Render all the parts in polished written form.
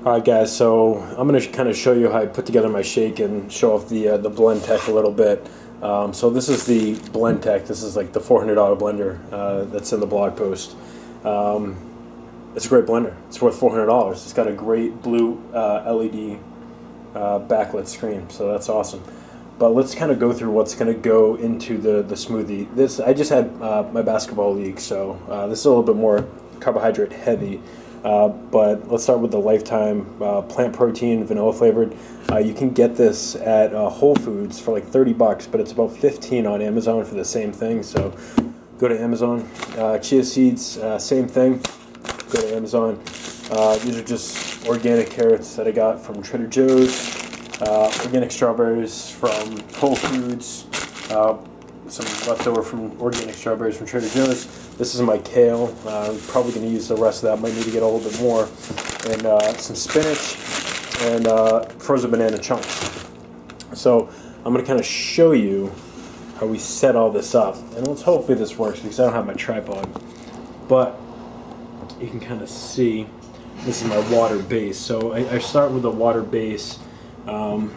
Alright guys, so I'm going to kind of show you how I put together my shake and show off the Blendtec a little bit. So this is the Blendtec. This is like the $400 blender that's in the blog post. It's a great blender. It's worth $400. It's got a great blue LED backlit screen, so that's awesome. But let's kind of go through what's going to go into the smoothie. I just had my basketball league, so this is a little bit more carbohydrate heavy. But let's start with the Lifetime plant protein vanilla flavored. You can get this at Whole Foods for like $30, but it's about $15 on Amazon for the same thing. So go to Amazon. Chia seeds, same thing. Go to Amazon. These are just organic carrots that I got from Trader Joe's. Organic strawberries from Whole Foods. Some leftover from organic strawberries from Trader Joe's. This is my kale. I'm probably going to use the rest of that. Might need to get a little bit more. And some spinach and frozen banana chunks. So I'm going to kind of show you how we set all this up. And let's hopefully this works because I don't have my tripod. But you can kind of see this is my water base. So I start with a water base. Don't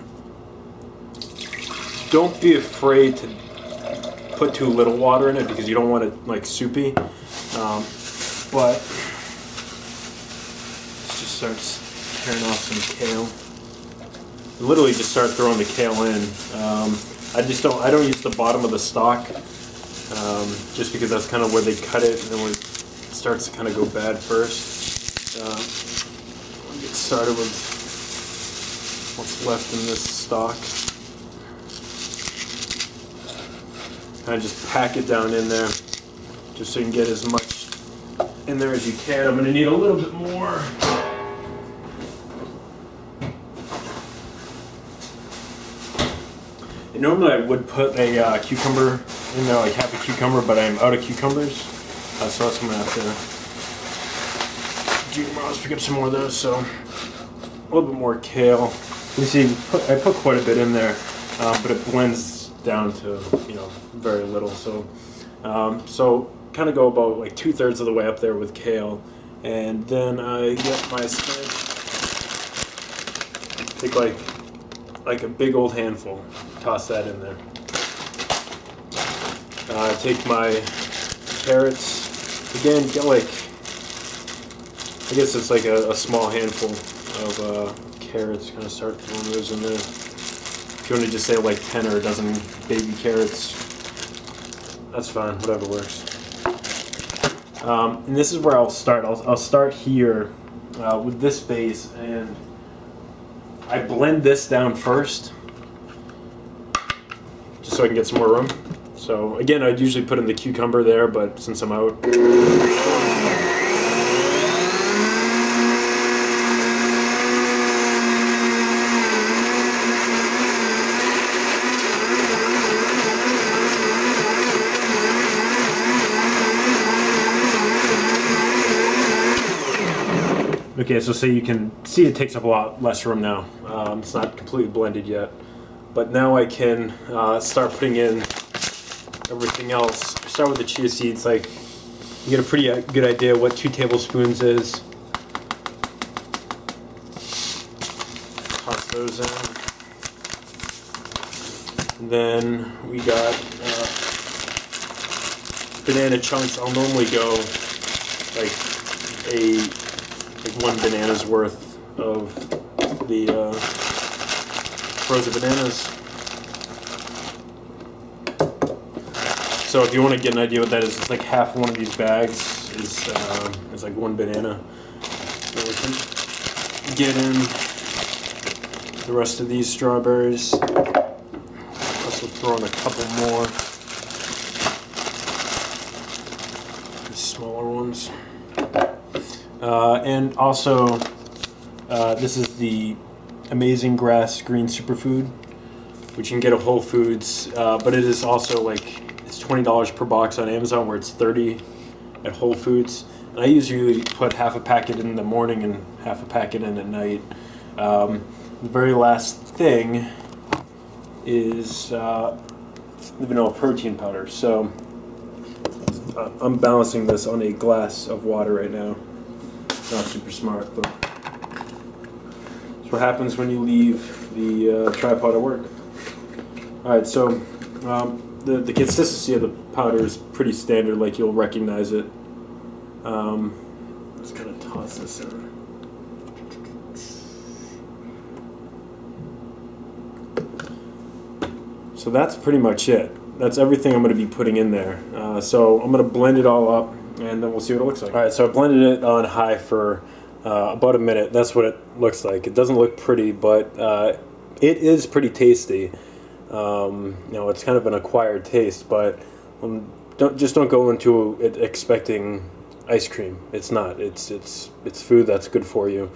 be afraid to put too little water in it because you don't want it like soupy. But let's just start tearing off some kale. Literally just start throwing the kale in. I don't use the bottom of the stalk just because that's kind of where they cut it and when it starts to kind of go bad first. I'll get started with what's left in this stalk. Kind of just pack it down in there just so you can get as much in there as you can. I'm going to need a little bit more. And normally I would put a cucumber in there, like half a cucumber, but I'm out of cucumbers. So that's what I'm going to have to do tomorrow is pick up some more of those. So a little bit more kale. You see, I put quite a bit in there, but it blends down to, very little. So so kind of go about like 2/3 of the way up there with kale, and then I get my spinach. Take like a big old handful, toss that in there. Take my carrots. Again, get like, I guess it's like a small handful of carrots. Kind of start throwing those in there. If you want to just say like 10 or a dozen baby carrots, that's fine, whatever works. And this is where I'll start. I'll start here with this base, and I blend this down first, just so I can get some more room. So again, I'd usually put in the cucumber there, but since I'm out, okay, so you can see it takes up a lot less room now. It's not completely blended yet. But now I can start putting in everything else. Start with the chia seeds. Like, you get a pretty good idea what 2 tablespoons is. Toss those in. And then we got banana chunks. I'll normally go like 1 banana's worth of the frozen bananas. So if you want to get an idea what that is, it's like half one of these bags is like 1 banana. So we can get in the rest of these strawberries. Also throw in a couple more. These smaller ones. And also, this is the Amazing Grass Green Superfood, which you can get at Whole Foods, but it is also like, it's $20 per box on Amazon, where it's $30 at Whole Foods. And I usually put half a packet in the morning and half a packet in at night. The very last thing is the vanilla protein powder. So I'm balancing this on a glass of water right now. Not super smart, but what happens when you leave the tripod at work. Alright, so the consistency of the powder is pretty standard, like you'll recognize it. Just kind of toss this in. So that's pretty much it. That's everything I'm going to be putting in there. So I'm going to blend it all up, and then we'll see what it looks like. Alright, so I blended it on high for about a minute. That's what it looks like. It doesn't look pretty, but it is pretty tasty. You know, it's kind of an acquired taste, but don't go into it expecting ice cream. It's not. It's food that's good for you.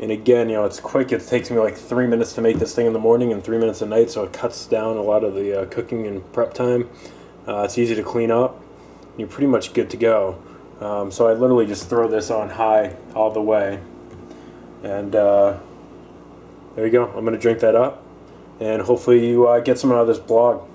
And again, you know, it's quick. It takes me like 3 minutes to make this thing in the morning and 3 minutes at night, so it cuts down a lot of the cooking and prep time. It's easy to clean up. You're pretty much good to go. So I literally just throw this on high all the way, and there you go. I'm going to drink that up, and hopefully you get some out of this blog.